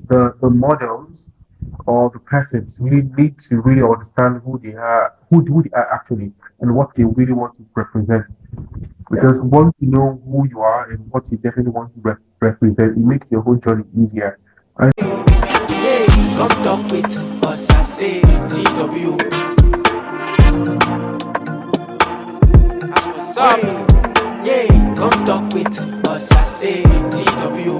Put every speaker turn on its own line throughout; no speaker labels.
the models or the persons really need to really understand who they are, who they are actually, and what they really want to represent.
Yeah.
Because once you know who you are and what you definitely want to represent, it makes your whole journey easier. And
Hey, come talk with us, I say TW. That's what's up. Yeah, come talk with us, I say TW.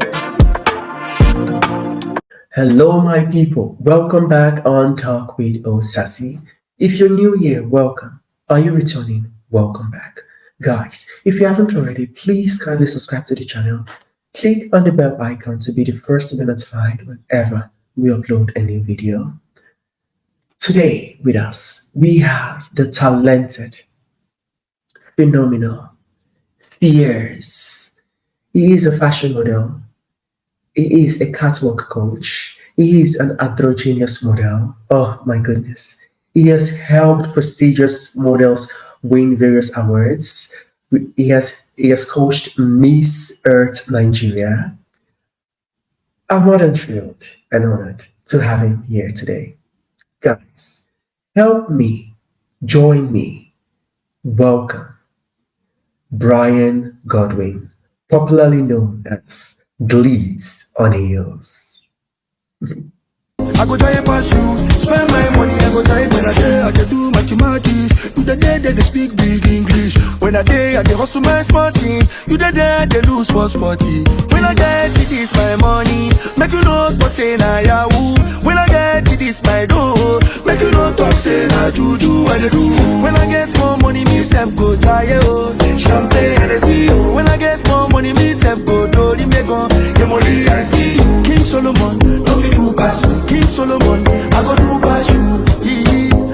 Hello, my people. Welcome back on Talk with Osasi. If you're new here, welcome. Are you returning? Welcome back. Guys, if you haven't already, please kindly subscribe to the channel. Click on the bell icon to be the first to be notified whenever we upload a new video. Today, with us, we have the talented, phenomenal, fierce. He is a fashion model. He is a catwalk coach. He is an androgynous model. Oh my goodness. He has helped prestigious models win various awards. He has coached Miss Earth Nigeria. I'm more than thrilled and honored to have him here today. Guys, help me, join me, welcome Brian Godwin, popularly known as Gleeds on Heels.
I go try pass you, spend my money, I go try when I dey do mathematics. You the day they speak big English. When I day I dey hustle my sporting. You the day they lose for sporty. When I get it is my money, make you know talk say na yahoo. When I get it is my dough, make you know talk say na juju I dey do. When I get more money, me self go try oh, champagne and I see you. When I get more money, me self go do the make on, get money I see you. King Solomon, no fit do pass me. King Solomon, I go do pass you.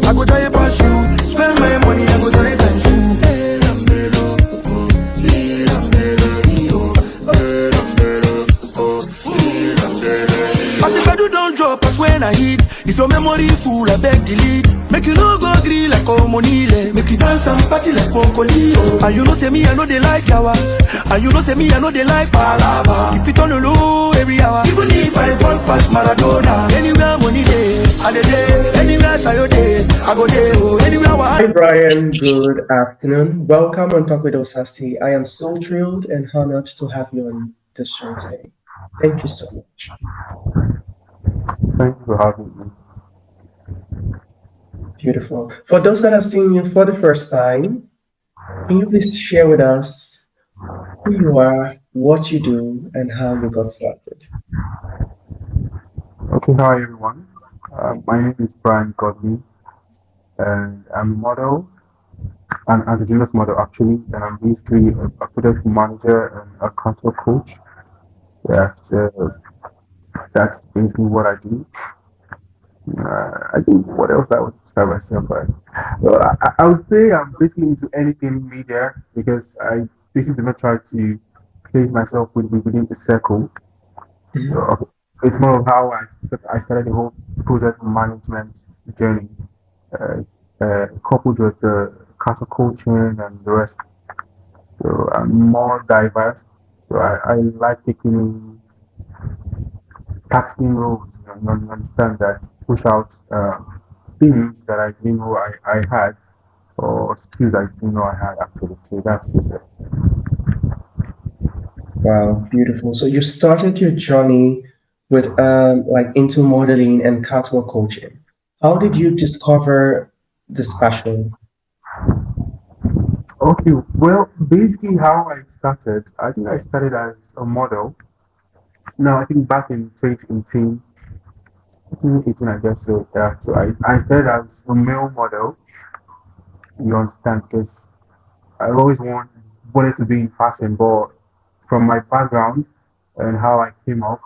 I go try pass you. Spend my money, I go try times two. As the pedal don't drop, as when I hit. If your memory full, I beg delete. Make you no go green like Omonile. Make you dance and party like Poncolio. And you know say me, I know they like yawa. And you know say me, I know they like palava. Keep it on the low every hour. Even if I ball past Maradona. Anywhere money day, I dey day. Anywhere sayo day, I go day. Oh, anywhere
Hi, Brian. Good afternoon. Welcome on Talk with Osasi. I am so thrilled and honored to have you on the show today. Thank you so much.
thank you for having me.
Beautiful. For those that are seeing you for the first time, can you please share with us who you are, what you do, and how you got started?
Okay, hi everyone. My name is Brian Godwin, and I'm a model, an androgynous model actually, and I'm basically a product manager and a cultural coach. Yeah, so that's basically what I do. I think what else I would describe myself as. Well, I would say I'm basically into anything media because I basically do not try to place myself within the circle. So,
Mhm.
okay, it's more of how I started the whole project management journey, uh, coupled with the culture coaching and the rest. So I'm more diverse. So I like taking taxing roles, you understand that push out things that I didn't know I had or skills I didn't know I had actually. So that's just it.
Wow, beautiful. So you started your journey with like into modeling and catwalk coaching. How did you discover this passion?
Okay, well, basically how I started, I think I started as a model. Now I think back in 2018, 2018 I guess so. Yeah, so I started as a male model. You understand because I always wanted to be in fashion, but from my background and how I came up,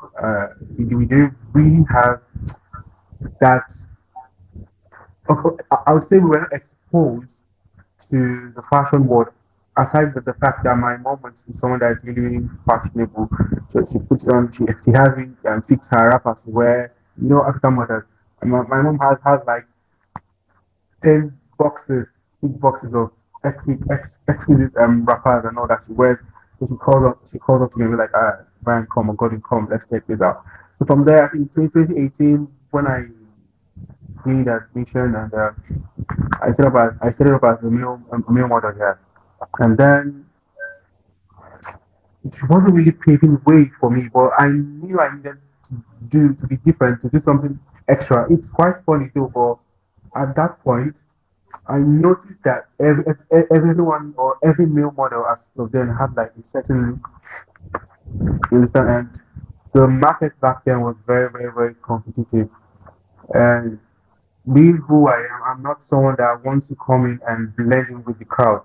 we didn't really have that. Okay, I would say we were not exposed to the fashion world. Aside from the fact that my mom was someone that's really, really fashionable, so she puts on, she has me fix her wrappers to wear. You know, African mothers. My mom has like 10 boxes, big boxes of exquisite wrappers and all that she wears. So she calls up to me and be like, Brian, come on, God, come, let's check this out. So from there, I think 2018 when I gained admission and I started up as a male model here, and then it wasn't really paving way for me, but I knew I needed to be different, to do something extra. It's quite funny though, but at that point, I noticed that everyone or every male model as of then had like a certain look, you understand, and the market back then was very competitive. And being who I am, I'm not someone that wants to come in and blend in with the crowd.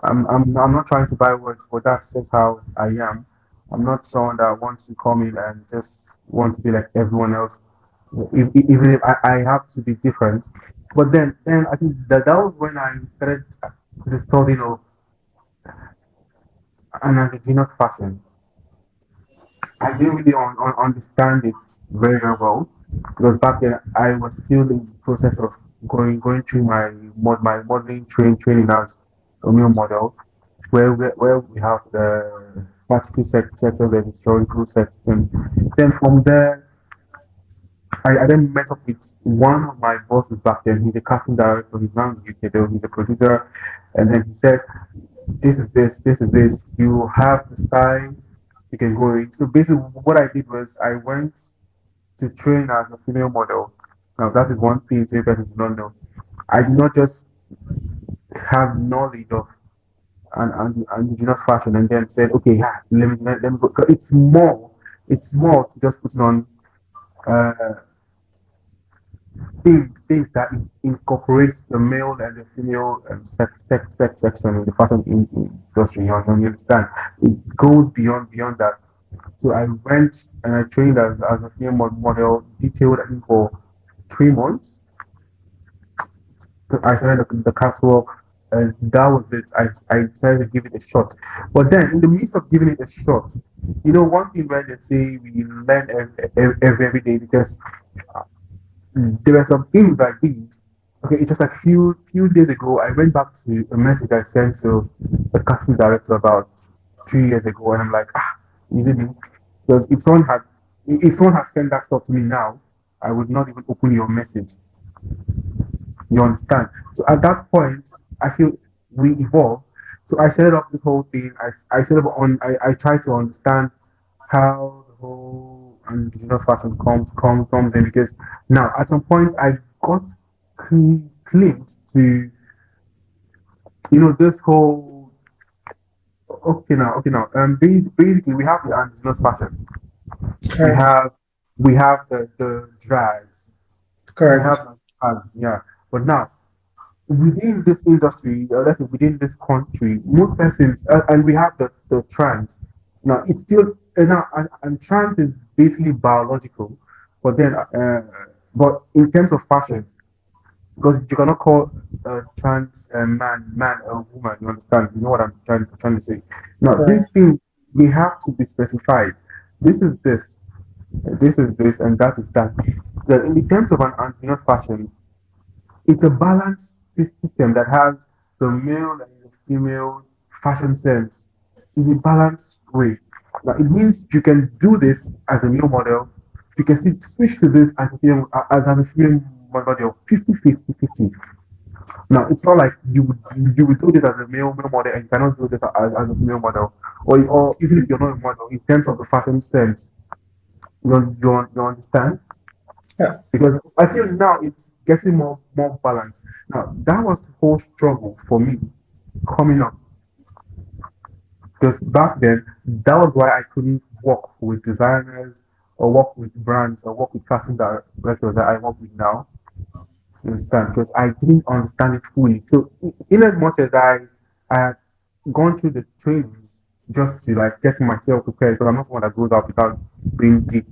I'm not trying to buy words, but that's just how I am. I'm not someone that wants to come in and just want to be like everyone else, even if I have to be different. But then I think that was when I started the studying of an androgynous fashion. I didn't really understand it very well because back then I was still in the process of going through my modeling training as a male model, where we have the practical sector, the historical sections. Then from there, I then met up with one of my bosses back then. He's a casting director. He's now in the UK though. He's a producer, and then he said, this is this. You have the style. You can go in. So basically, what I did was I went to train as a female model. Now that is one thing to person do not know. I did not just have knowledge of an indigenous fashion and then said, okay, yeah, let me go. It's more to just put on uh, things that incorporates the male and the female sex section in the fashion industry. You understand? It goes beyond that. So I went and I trained as a female model, detailed I think for 3 months. I started the catwalk, and that was it. I decided to give it a shot. But then, in the midst of giving it a shot, one thing where they say we learn every day because there were some things I did. Okay, it's just like few days ago, I went back to a message I sent to the casting director about 3 years ago, and I'm like, you didn't, because if someone had sent that stuff to me now, I would not even open your message. You understand? So at that point, I feel we evolved. So I set up this whole thing. I set up I try to understand how the whole indigenous fashion comes in because now at some point I got claimed to this whole okay now basically we have the indigenous fashion. We
Correct.
have the drags. We
Correct.
have the tags, yeah. But now within this industry, let's say within this country, most persons, and we have the trans. Now it's still and trans is basically biological, but but in terms of fashion, because you cannot call trans man a woman. You understand? You know what I'm trying to say. Now these
Correct.
things they have to be specified. This is this, this is this, and that is that. That in the terms of an androgynous fashion, it's a balanced system that has the male and the female fashion sense in a balanced way. Now, it means you can do this as a male model, you can still switch to this as a female model 50-50-50. Now, it's not like you would do this as a male model and you cannot do this as a female model, or even if you're not a model, in terms of the fashion sense, you understand?
Yeah.
Because I feel now it's getting more balanced. Now that was the whole struggle for me coming up because back then that was why I couldn't work with designers or work with brands or work with casting directors that I work with now. You understand? Because I didn't understand it fully. So in as much as I had gone through the trainings just to like get myself prepared, because I'm not someone that goes out without being deep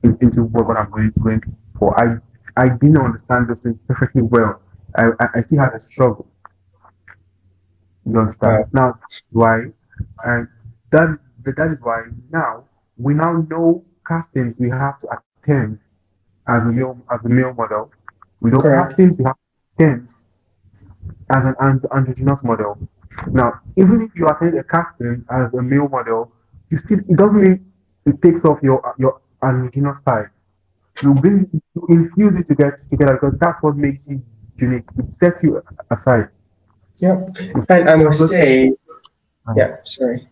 into what I'm going for. I didn't understand those things perfectly well. I still had a struggle. You understand?
Wow.
Now why? And that is why now we now know castings we have to attend as a male model. We know
Correct.
castings we have to attend as an androgynous model. Now, even if you attend a casting as a male model, you still it doesn't mean it takes off your androgynous side. You infuse it to get together because that's what makes you unique. It sets you aside.
Yeah. And I must
Because,
say, yeah, sorry.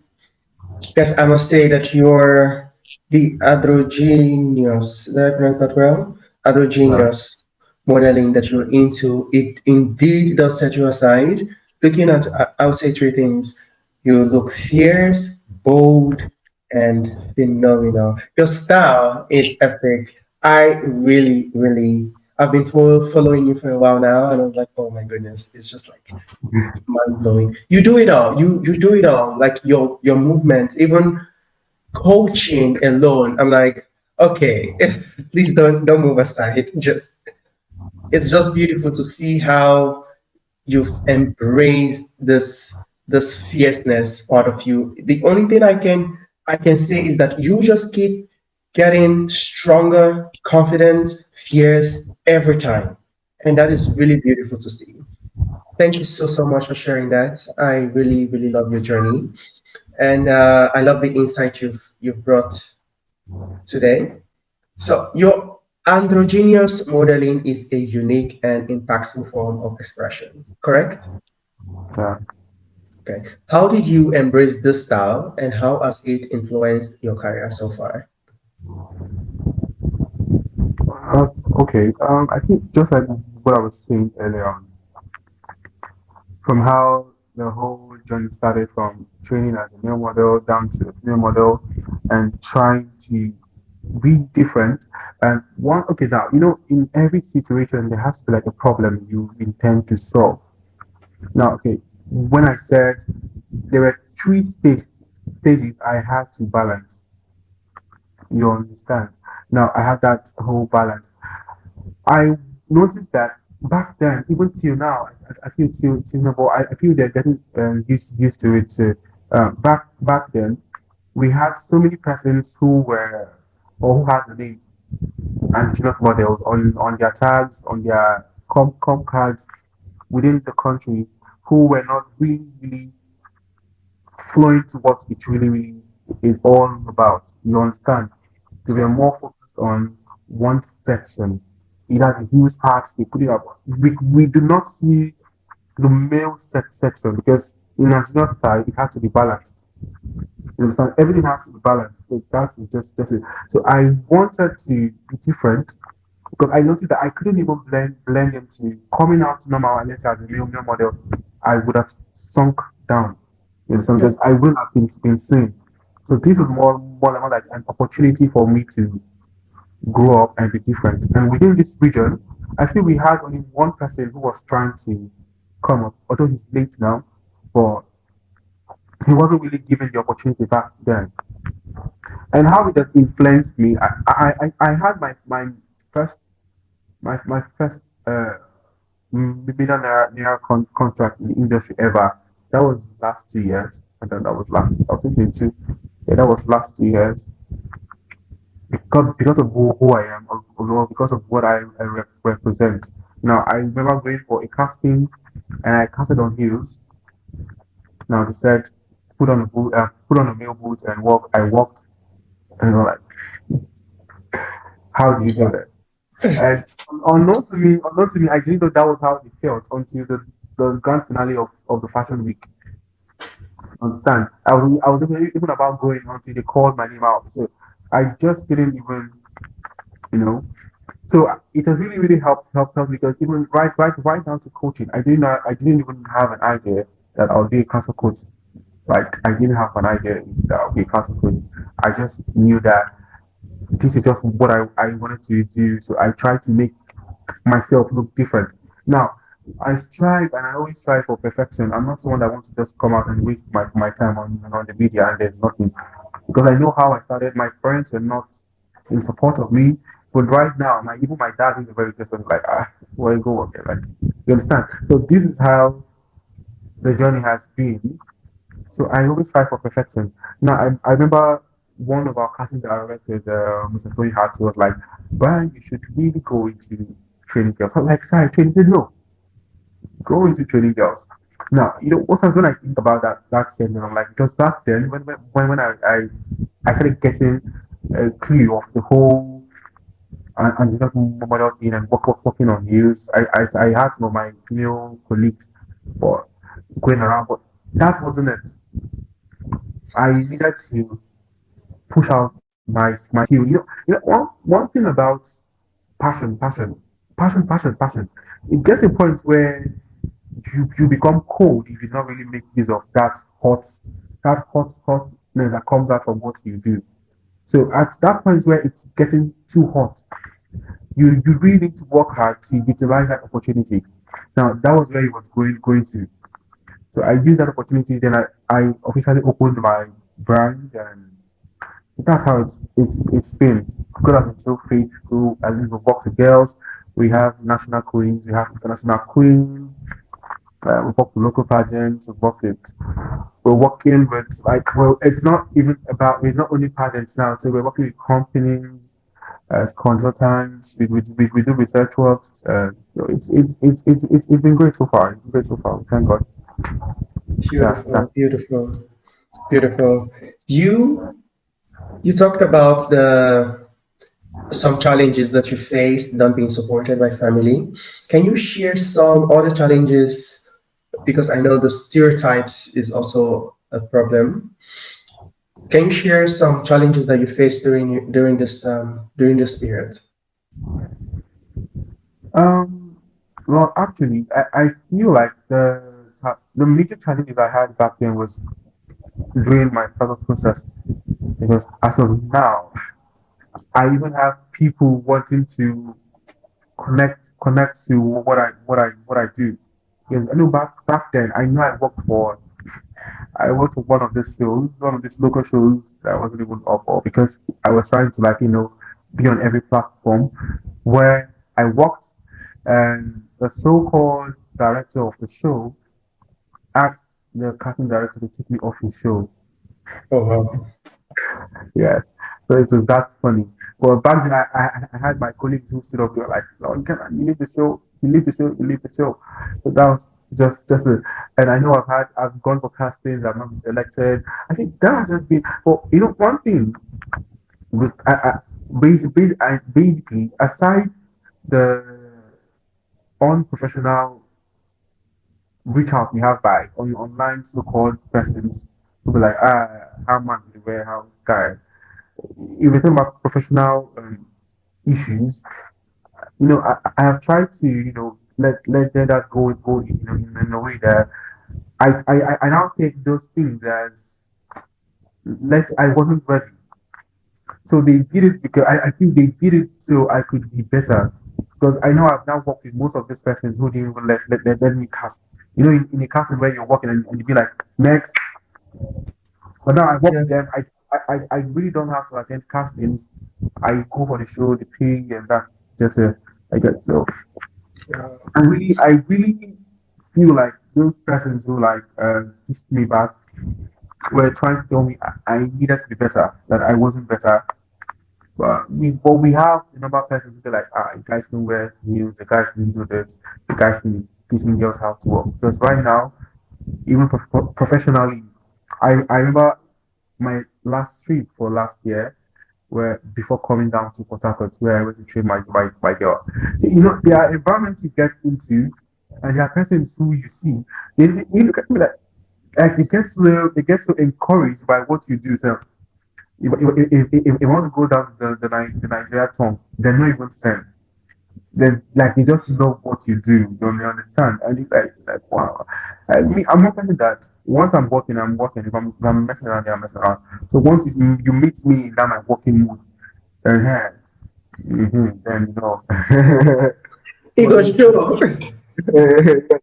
Yes, I must say that you're the androgynous, did I pronounce that well?
uh,
Androgynous modeling that you're into, it indeed does set you aside. Looking at, I would say three things. You look fierce, bold, and phenomenal. Your style is epic. I really, really, I've been following you for a while now, and I was like, oh my goodness, it's just like mind blowing. You do it all. You do it all. Like your movement, even coaching alone. I'm like, okay, please don't move aside. Just it's just beautiful to see how you've embraced this fierceness part of you. The only thing I can say is that you just keep getting stronger, confident, fierce every time. And that is really beautiful to see. Thank you so much for sharing that. I really really love your journey, and I love the insight you've brought today. So your androgynous modeling is a unique and impactful form of expression, correct?
uh,
Okay. How did you embrace this style, and how has it influenced your career so far?
uh, okay. I think just like what I was saying earlier on, from how the whole journey started from training as a male model down to a female model and trying to be different. And one, okay, now, in every situation, there has to be like a problem you intend to solve. Now, okay, when I said there were stages I had to balance, you understand? Now, I had that whole balance. I noticed that back then, even till now, I feel till now, but I feel they're getting used to it. Back then, we had so many persons who were or who had the name indigenous models on their tags, on their com cards within the country, who were not really flowing to what it really is all about. You understand? They were
Yeah.
more focused on one section. Either the huge parts, they put it up. We do not see the male section because in Nigerian style, it has to be balanced. You understand? Everything has to be balanced. So that is just it. So I wanted to be different because I noticed that I couldn't even blend into coming out normal and later as a male model. I would have sunk down. You understand?
Yeah.
Because I will have been seen. So this was more like an opportunity for me to grow up and be different. And within this region, I feel we had only one person who was trying to come up, although he's late now, but he wasn't really given the opportunity back then. And how it has influenced me, I had first my first millionaire contract in the industry ever. That was last 2 years. I thought that was last. I was thinking two. Yeah, that was last 2 years because of who I am, or because of what I represent. Now I remember going for a casting, and I casted on heels. Now they said put on a male boot and walk. I walked, and you know, like, how do you do
Wow.
that? And unknown to me, I didn't know that was how it felt until the grand finale of the fashion week. Understand? I was even about going until they called my name out. So I just didn't even, you know. So it has really helped because even right down to coaching, I didn't even have an idea that I'll be a cancer coach. Like I didn't have an idea that I'll be a cancer coach. I just knew that this is just what I wanted to do. So I tried to make myself look different. Now, I strive and I always strive for perfection. I'm not someone that wants to just come out and waste my time on the media and there's nothing. Because I know how I started. My parents are not in support of me. But right now, even my dad is very different. Like, where you go? Okay, like, you understand? So this is how the journey has been. So I always strive for perfection. Now I remember one of our casting directors, Mr. Tony Hart, was like, Brian, you should really go into training girls. I'm like, sorry, training. He said, no, go into training girls. Now, what's when I think about that segment, I'm like, because back then when I started getting a clue of the whole and just model thing and working on news. I had some of my female colleagues but going around, but that wasn't it. I needed to push out my skill. One thing about passion. It gets a point where you become cold if you not really make use of hotness that comes out from what you do. So at that point where it's getting too hot, you really need to work hard to utilize that opportunity. Now that was where he was going to. So I used that opportunity. Then I officially opened my brand, and that's how it's been. God has been so faithful. I mean, we work with girls. We have national queens. We have international queens. We work with local pageants. We're working with like well, it's not even about we're not only pageants now. So we're working with companies as consultants. We do research works. So it's been great so far. It's been great so far. Thank God. Yeah,
Beautiful, beautiful, beautiful. You you talked about the some challenges that you faced not being supported by family. Can you share some other challenges? Because I know the stereotypes is also a problem. Can you share some challenges that you faced during this period?
Um, well, actually, I feel like the major challenges I had back then was during my startup process because as of now, I even have people wanting to connect to what I do. Because I know back then I know I worked for one of these local shows that wasn't even up or because I was trying to be on every platform where I worked and the so-called director of the show asked the casting director to take me off his show.
Oh wow.
Yeah. So it was that funny. But back then I had my colleagues who stood up, they were like, "No, you leave the show, you leave the show." So that was just it. And I know I've gone for castings, I've not been selected. I think that has just been but one thing with basically aside the unprofessional reach out we have by on online so-called persons who be like, how much they wear, how guy. If we're talking about professional issues, I have tried to, let that go, in a way that I now take those things as I wasn't ready. So they did it because I think they did it so I could be better. Because I know I've now worked with most of these persons who didn't even let me cast. In a casting where you're working and you be like, next. But now I work
Yeah.
with them. I really don't have to attend castings. I go for the show, the pay, and that just I get so. I really feel like those persons who kissed me back were trying to tell me I needed to be better, that I wasn't better. But we have a number of persons who are like, you guys know where heels, the guys can do this, the guys can teaching girls how to walk. Because right now, even professionally, I remember my last trip for last year, where before coming down to Port Harcourt, where I went to train my girl. So, there are environments you get into, and there are persons who you see. They look at me like they get so encouraged by what you do. So if you want to go down the Nigeria tongue, they're not even sent. They just know what you do. Don't they understand? And it's like wow. I'm not saying that once I'm working, I'm working. If I'm messing around, I'm messing around. So once you meet me in that my working mood, then then
It
but
was
if
sure.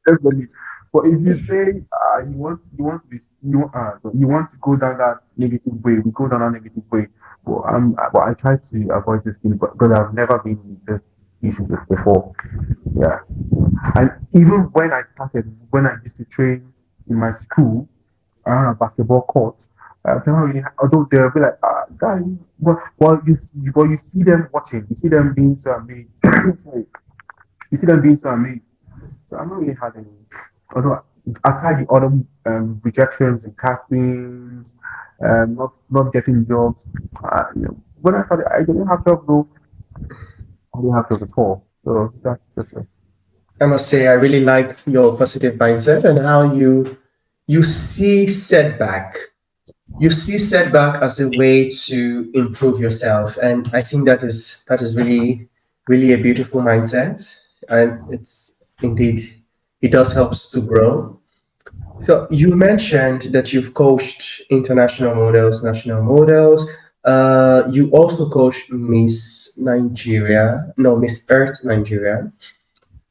definitely. But if you say you want to be you want to go down that negative way, we go down that negative way. But I try to avoid this thing, but I've never been in this issue before. Yeah, and even when I used to train in my school around a basketball court, never really, although they'll be like, guys, but you see them watching, you see them being so amazed. Sorry. You see them being so amazed. So I'm not really had any. Although aside the other rejections and castings, not getting jobs. When I started, I didn't have jobs though. I didn't have jobs at all. So that's just it.
I must say, I really like your positive mindset and how you see setback. You see setback as a way to improve yourself, and I think that is really a beautiful mindset, and it's indeed it does helps to grow. So you mentioned that you've coached international models, national models. You also coached Miss Nigeria, no, Miss Earth Nigeria.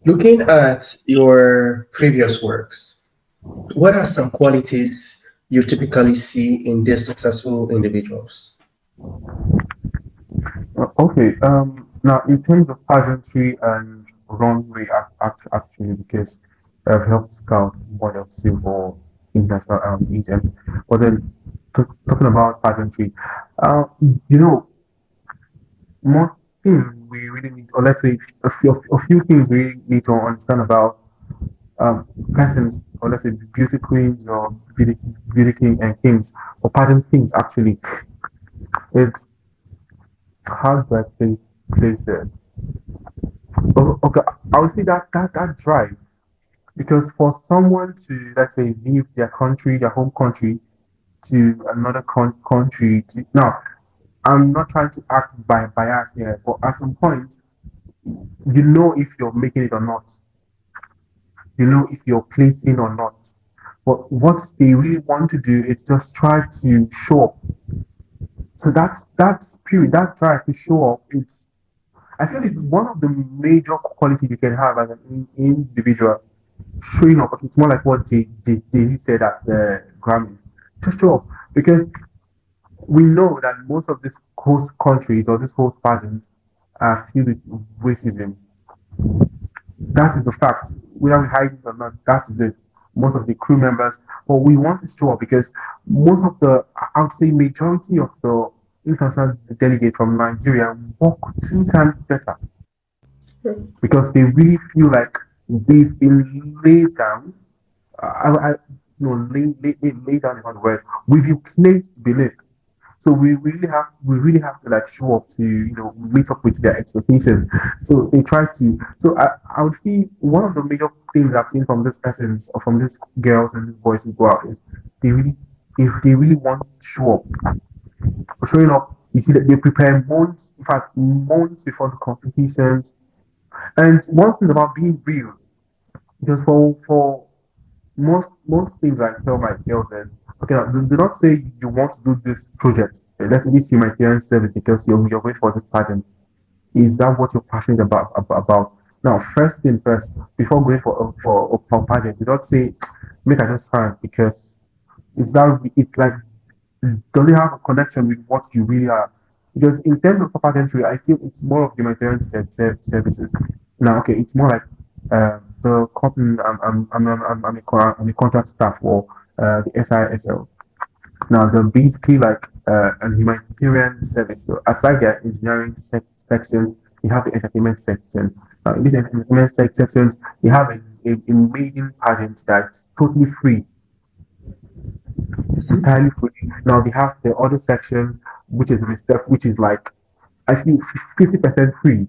Looking at your previous works, what are some qualities you typically see in these successful individuals?
Okay. Now, in terms of pageantry and runway, actually, because I've helped scout models for international agents. But then, talking about pageantry, uh, you know, most things we really need, or let's say a few things we really need to understand about persons, or let's say beauty queens or beauty king and kings, or pageant kings. Actually, it's how do I place there? Okay, I would say that drive, because for someone to, let's say, leave their country, their home country, to another country, now I'm not trying to act by bias here, but at some point, if you're making it or not, if you're placing or not. But what they really want to do is just try to show up. So that's that spirit, that drive to show up. I feel it's one of the major qualities you can have as an individual. Showing up. It's more like what Jay said at the Grammys. Just show up, because we know that most of these host countries or these host pageants are filled with racism. That is the fact. Whether we hide it or not, that is it. Most of the crew members, but we want to show up because most of I would say, majority of the international delegates from Nigeria work 2 times better, because they really feel like they've been laid down. I no lay down is not the word. We've been placed to be lit. So we really have to like show up to meet up with their expectations. So they try to. So I would see one of the major things I've seen from these persons, or from these girls and these boys who go out, is they really if they really want to show up. Showing up, you see that they prepare months, in fact months before the competitions. And one thing about being real, because for most things I tell my girls is, okay, now, do not say you want to do this project. Let's say this humanitarian service because you're going for this pageant. Is that what you're passionate about? Now, first thing first, before going for pageant, do not say make I just try, because it's like, does it have a connection with what you really are? Because in terms of pageantry, I feel it's more of humanitarian services. Now, okay, it's more like the company. I'm a contract staff for the SISL. Now, they're basically like a humanitarian service. So aside the engineering section, you have the entertainment section. In this entertainment sections, you have a maiden pageant that's totally free, entirely free. Now they have the other section, which is reserved, which is like, I feel, 50% free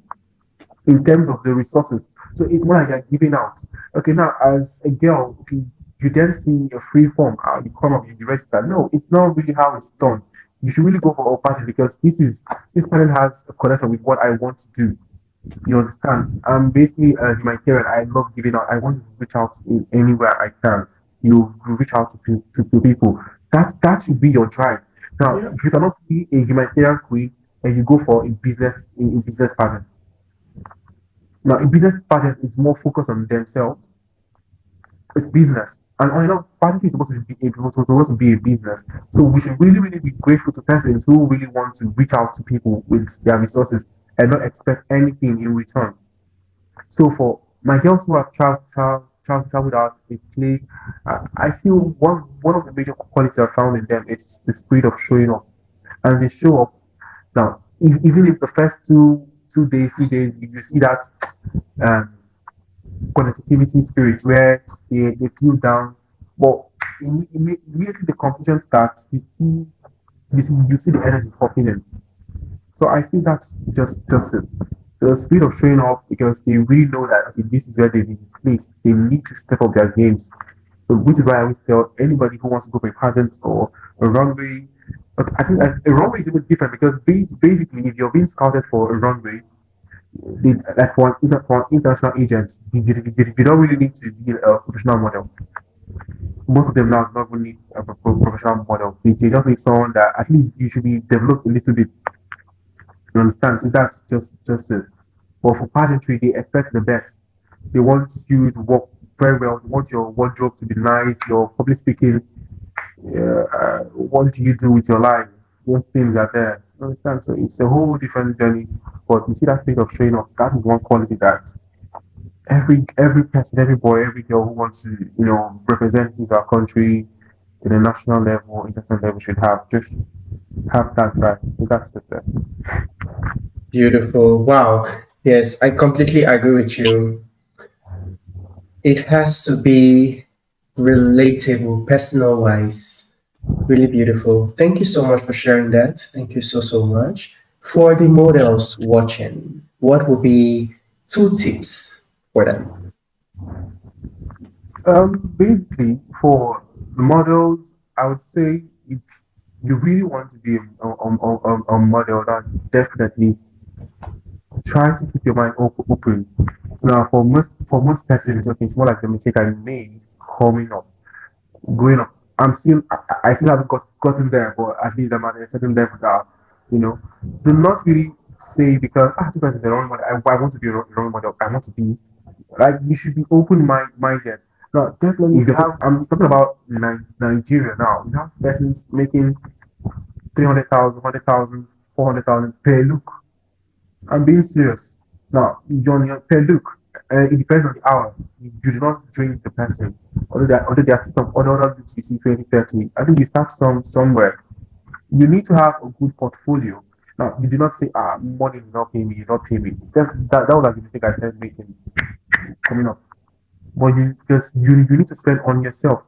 in terms of the resources. So it's more like you're giving out. Okay, now as a girl, okay, you then see a free form, you come up, you register. No, it's not really how it's done. You should really go for all parties, because this panel has a connection with what I want to do. You understand? I'm basically a humanitarian. I love giving out. I want to reach out in anywhere I can. You reach out to people. That should be your drive. Now,
Yeah.
you cannot be a humanitarian queen and you go for a business partner. Now, a business partner is more focused on themselves. It's business. And pageantry is supposed to be a business. So we should really, really be grateful to persons who really want to reach out to people with their resources and not expect anything in return. So for my girls who have traveled out, they play. I feel one of the major qualities I found in them is the spirit of showing up, and they show up. Now, even if the first 2 days, 3 days, you see that um, competitivity spirit where they feel down. But immediately the competition starts, you see the energy popping in. So I think that's just it. The speed of showing off because they really know that okay, this is where they've been placed. They need to step up their games. So which is why I always tell anybody who wants to go for a pageant or a runway. But I think a runway is even different because basically, if you're being scouted for a runway, like for an international agent, you don't really need to be a professional model. Most of them now don't even need a professional model. They just need someone that at least you should be developed a little bit. You understand? So that's just it. But for pageantry, they expect the best. They want you to work very well. They want your wardrobe to be nice. Your public speaking. What do you do with your life? Those things are there. You understand? So it's a whole different journey. But you see that state of showing up. That is one quality that every person, every boy, every girl who wants to represent his our country in a national level, international level should have just have that drive. So that's just it.
Beautiful. Wow. Yes, I completely agree with you. It has to be relatable, personal wise. Really beautiful. Thank you so much for sharing that. Thank you so much. For the models watching, what would be two tips for them?
Basically, for the models, I would say if you really want to be a model, then definitely try to keep your mind open. Now, for most persons, okay, it's more like the mistake I made coming up, growing up. I still haven't gotten there, but at least I'm at a certain level that, you know, do not really say because this person is a role model. I want to be a role model. I want to be like you should be minded. Now, definitely, if you have, I'm talking about Nigeria now. You have persons making 300,000, 100,000, 400,000 per look. I'm being serious. Now, John, per look, it depends on the hour. You do not drink the person. Although there are some other looks you see 20, 30. I think you start somewhere. You need to have a good portfolio. Now, you do not say, money will not pay me, you not pay me. That was like the mistake I said making coming up. But you need to spend on yourself.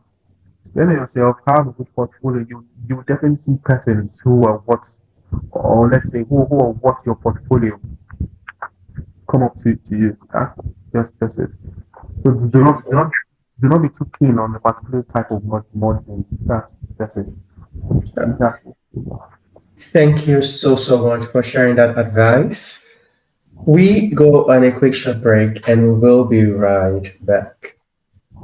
Spend on yourself, have a good portfolio. You will definitely see persons who are what, or let's say who are what your portfolio come up to you. That's it. So
Beautiful.
do not be too keen on a particular type of modeling. That's it. Exactly.
Thank you so much for sharing that advice. We go on a quick short break and we will be right back.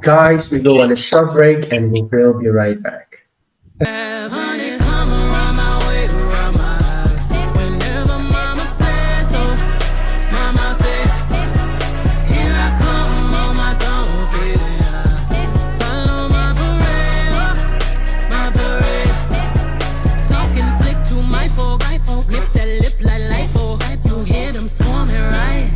Guys, we go on a short break and we will be right back.
Honey, come around my way, around my eye. Whenever mama says so, mama said, here I come on my throne, sitting high. Follow my parade, my parade. Talking slick to my folk, nip that lip like lipo. You hear them swarming, right?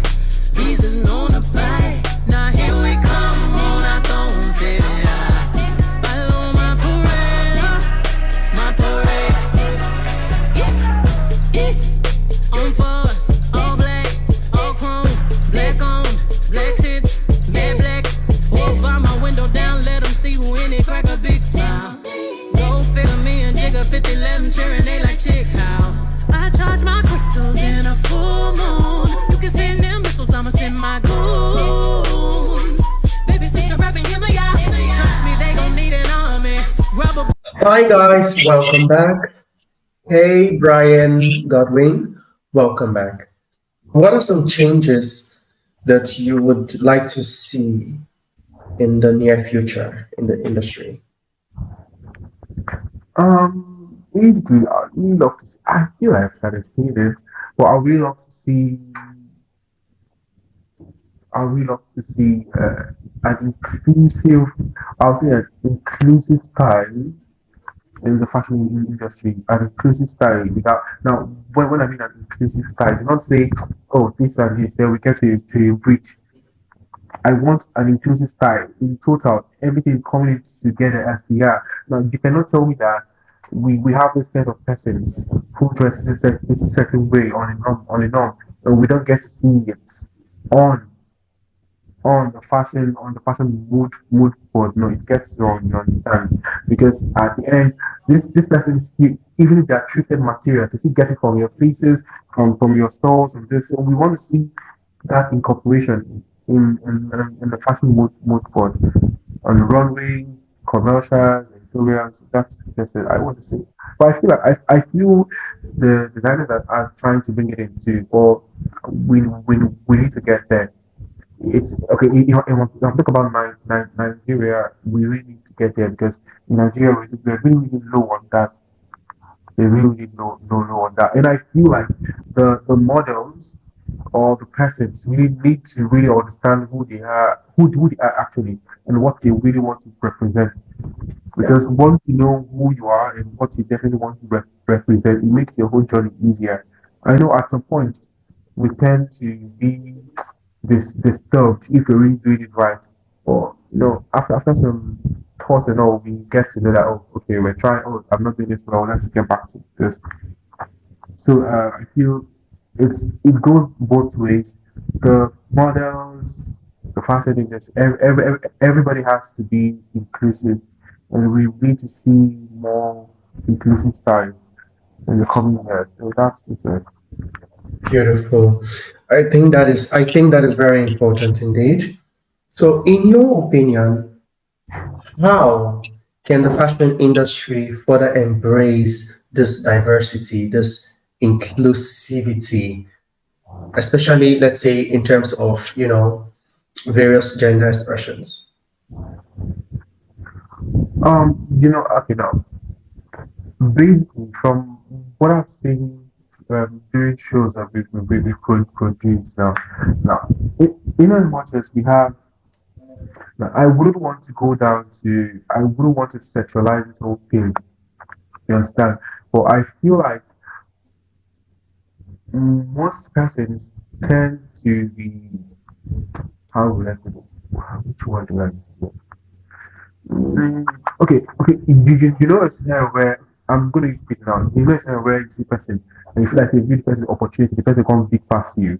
Bees is known to bite. Now here we come on our throne, sitting high. Follow my parade, my parade. On for us, all black, all chrome, black on, black tits, mad black. Walk by my window down, let them see who in it, crack a big smile. Go figure me and Jigga 50, let them cheering, they like chick how. I charge my crystals in a full moon. You can send them missiles, I'ma send my goons. Baby sister rapping, hear me out. Trust me, they gon' need an army. Rubber.
Hi, guys, welcome back. Hey, Brian Godwin, welcome back. What are some changes that you would like to see in the near future in the industry?
Basically, I really love to see, I feel like I've started seeing it, but I really love to see an inclusive, I'll say an inclusive style in the fashion industry, an inclusive style without now when I mean an inclusive style, do not say, oh, this and this, then we get to a breach. I want an inclusive style in total, everything coming together as they are. Now you cannot tell me that we have this set of persons who dress this certain way on a norm, and we don't get to see it on on the fashion mood board. No, it gets wrong. You understand? Because at the end, this person still, even if they are treated materials, they still get it from your places, from your stores, and this. So we want to see that incorporation in the fashion mood board on the runways, commercials, editorials. That's just it. I want to say, but I feel like I feel the designers that are trying to bring it into, or we need to get there. It's okay. If I talk about Nigeria, we really need to get there because in Nigeria we're really, really low on that. They really, really low on that. And I feel like the models or the persons really need to really understand who they are actually, and what they really want to represent.
Yeah.
Because once you know who you are and what you definitely want to represent, it makes your whole journey easier. I know at some point we tend to be disturbed if we really doing it right. Or after some thoughts and all, we get to know that, oh, okay, we're trying. Oh, I'm not doing this well. Let's get back to this. So I feel it goes both ways. The models, the fashion industry, everybody has to be inclusive, and we need to see more inclusive style in the coming years. So that's just it.
Beautiful. I think that is very important indeed. So, in your opinion, how can the fashion industry further embrace this diversity, this inclusivity, especially, let's say, in terms of, various gender expressions?
Okay, now basically from what I've seen during shows that we've produced now, in as much as we have. Now, I wouldn't want to go down to, I wouldn't want to sexualize this whole thing. You understand? But I feel like most persons tend to be, how would I put it? Which one do I use? Mm, okay. You know a scenario where I'm gonna use it now. You know a scenario where you see a person and you feel like you give the person opportunity, the person comes big past you.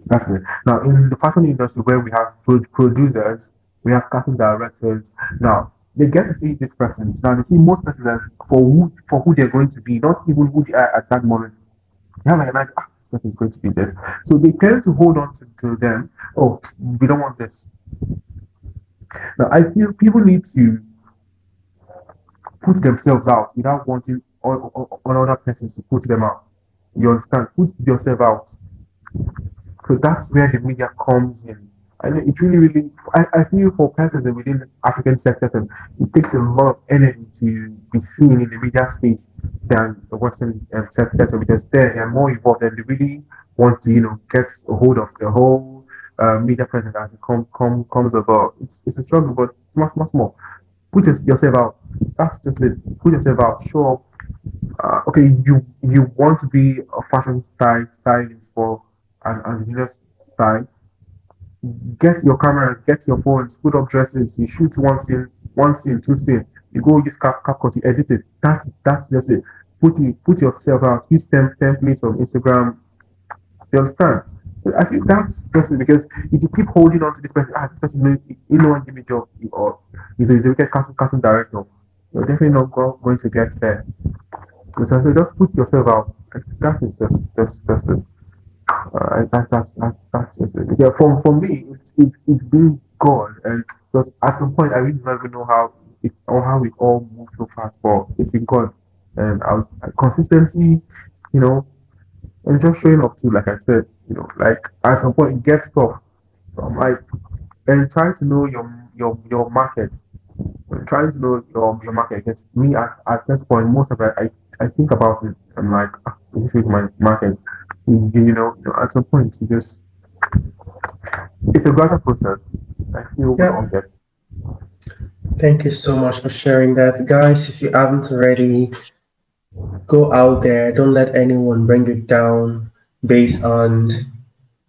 That's it. Now, in the fashion industry, where we have producers, we have casting directors. Now, they get to see these persons. Now, they see most persons as for who they're going to be, not even who they are at that moment. They have like an idea, this person is going to be this. So they tend to hold on to them. Oh, we don't want this. Now, I feel people need to put themselves out without wanting all other persons to put them out. You understand? Put yourself out. So that's where the media comes in. And it really, really, I feel for persons within the African sector, it takes a lot of energy to be seen in the media space than the Western sector because they're more involved and they really want to, get a hold of the whole media presence as it comes about. It's a struggle, but it's much more. Put yourself out. That's just it. Put yourself out. Show up. Okay, you want to be a fashion stylist for an indigenous style. Get your camera, get your phones, put up dresses. You shoot one scene, two scene. You go use CapCut, you edit it. That's just it. Put yourself out. Use templates on Instagram. You understand? I think that's just it because if you keep holding on to this person, this person, no one give me a job, or he's a wicked casting director, you're definitely not going to get there. So just put yourself out. That is just it. That's just it. Yeah, for me, it's been good, and because at some point I really don't even know how it all moved so fast, but it's been good, and consistency, you know, and just showing up too, like I said, like at some point it gets tough. So I'm like, and trying to know your market, trying to know your market. Because me at this point, most of it I think about it. I'm like, this is my market. At some point, it's a gradual process. I feel we all
Yeah.
get.
Thank you so much for sharing that. Guys, if you haven't already, go out there. Don't let anyone bring you down based on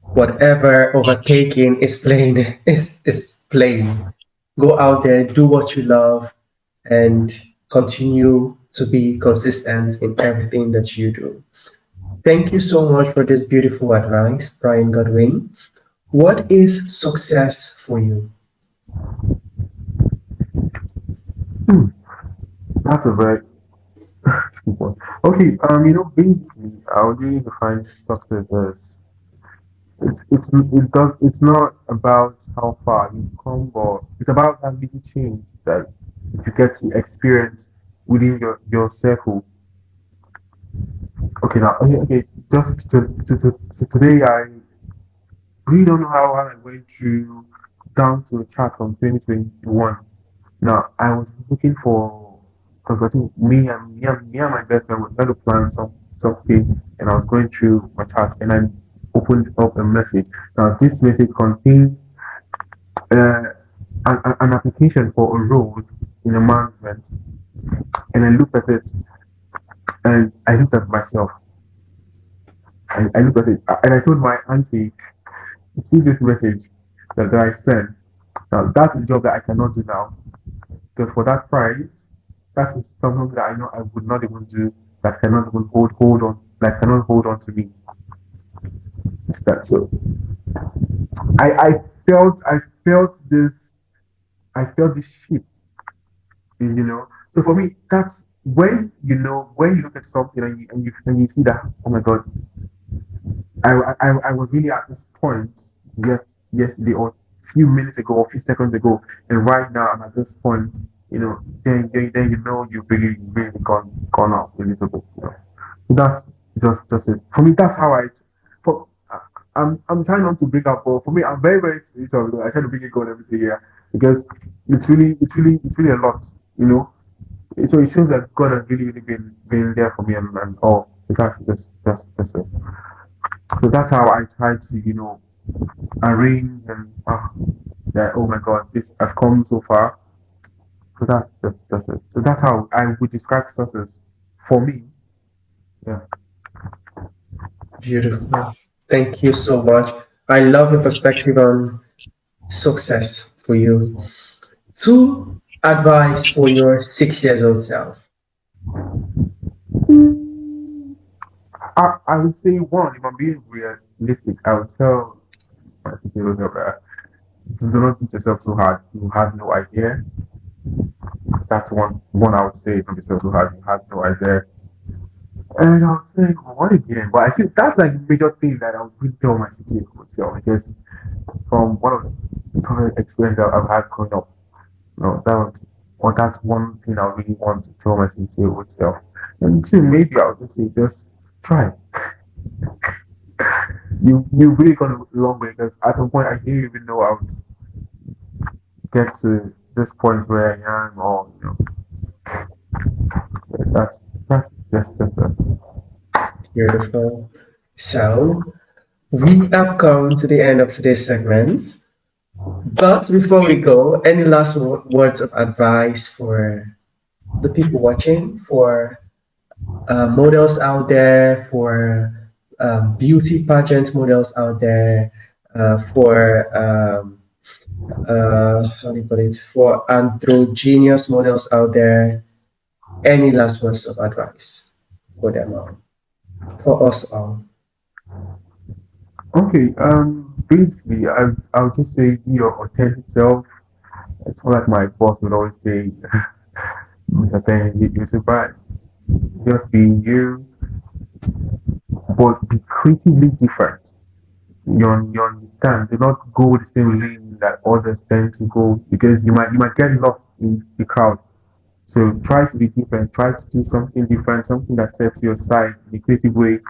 whatever overtaking is playing is playing. Go out there, do what you love, and continue to be consistent in everything that you do. Thank you so much for this beautiful advice, Brian Godwin. What is success for you?
Hmm, that's a very good one. Okay, basically, I would really define success as it's not about how far you come, but it's about that little change that you get to experience within your circle. Okay, now, okay, just so today I really don't know how I went through down to a chart from 2021. Now, I was looking for, because I think me and my best friend were trying to plan something, and I was going through my chart, and I opened up a message. Now, this message contained uh, an application for a role in a management, and I looked at it, and I looked at myself, and I looked at it, and I told my auntie, see this message that I sent. Now, that's a job that I cannot do now. Because for that price, that is something that I know I would not even do, that cannot even hold on, that cannot hold on to me. It's that so I I felt this shift, So for me, that's when when you look at something and you see that, oh my god, I was really at this point, yes, yesterday or a few minutes ago or a few seconds ago, and right now I'm at this point, then you've really gone out a little bit. So that's just it. For me, that's how for I'm trying not to bring up, but for me, I'm very very spiritual. I try to bring it God everything here because it's really a lot, you know. So it shows that God has really been there for me and all. So that's it. So that's how I try to, arrange and that, oh my God, this I've come so far. So that's it. So that's how I would describe success for me. Yeah.
Beautiful. Thank you so much. I love your perspective on success for you. Two advice for your 6 years old self.
I would say one, if I'm being realistic, I would tell my 6 year old that do not beat yourself so hard. You have no idea. That's one I would say. Don't beat yourself so hard. You have no idea. And I was saying, well, what again? But I think that's like the major thing that I would really tell my 6 year old self because from one of the some of the experience that I've had growing up, that was or that's one thing I really want to tell my 6 year old self. And two, maybe I would just say just try. You really gone a long way because at some point I didn't even know I would get to this point where I am, or that's just
Beautiful. So, we have come to the end of today's segment. But before we go, any last words of advice for the people watching, for models out there, for beauty pageant models out there, for how do you call it, for androgynous models out there? Any last words of advice for them all, for us all?
okay. Basically, I'll just say be your authentic self. It's not like my boss would always say, Mr. Penn, you say, but just be you, but be creatively different. You understand? Do not go the same lane that others tend to go because you might get lost in the crowd. So try to be different. Try to do something different, something that sets you aside in a creative way,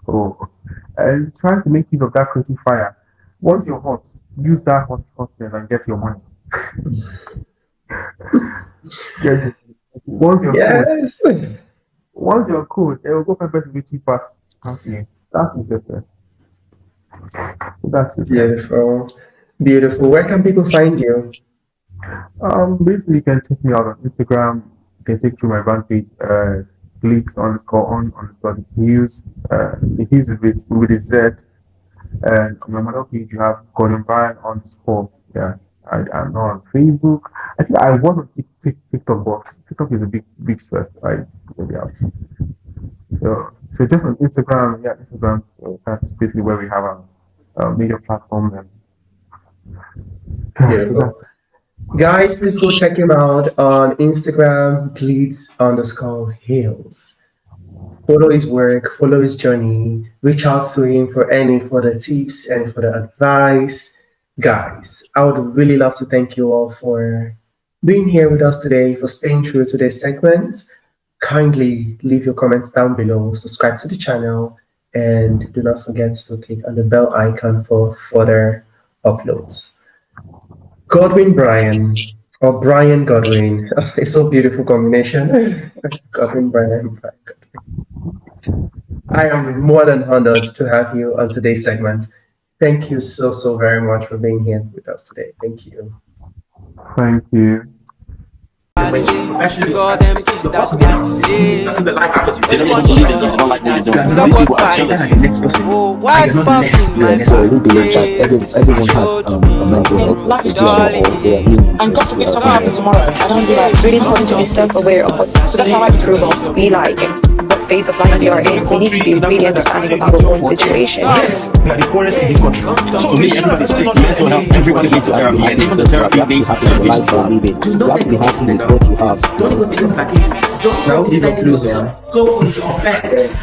or and try to make use of that creative fire. Once you're hot, use that hotness and get your money. Get it. Once you're cold,
Yes.
they will go for person with you pass you. That's interesting. That's it.
Beautiful. Beautiful. Where can people find you?
Basically, you can check me out on Instagram. You can take through my brand page, clicks underscore on underscore the Hughes. The Hughes is with a Z. And on my model page, you have Gordon Brian underscore. Yeah, I'm not on Facebook. I think I was on TikTok, but TikTok is a big stress. Yeah. So just on Instagram, yeah, Instagram. So that's basically where we have our major platforms. Yeah, so
Beautiful. Guys, please go check him out on Instagram, glitz_hills. Follow his work, follow his journey, reach out to him for any further tips and further advice. Guys, I would really love to thank you all for being here with us today, for staying true to this segment. Kindly leave your comments down below, subscribe to the channel, and do not forget to click on the bell icon for further uploads. Godwin Brian, or Brian Godwin. It's so beautiful combination. Godwin Brian, Brian Godwin. I am more than honored to have you on today's segment. Thank you so very much for being here with us today. Thank you.
thank you.
Professionally,
God,
your
them kiss that
possibilities, sucking the life out of you.
Everyone
You
shit.
don't like what you're doing.
Look
These
what
people are
vibes.
jealous. You're the next person.
Oh, what's
You're not next.
popping, my
So we believe that everyone has
Show to
a
me,
mental health
Life is
issue or they are healing.
And God forbid something happens tomorrow. I don't do that.
It's really important to be self-aware of what
So that's how I
improve of be like and what phase of life you are in. We need to be really understanding of our own situation.
Yes, we are the poorest in this country. So for me, everybody's sick. Mental health, everybody needs a therapy. And even the therapy needs a
The life
therapist.
you are living. You have to be happy with what you have.
Don't even think like it. Just give up loser. Go for the offense.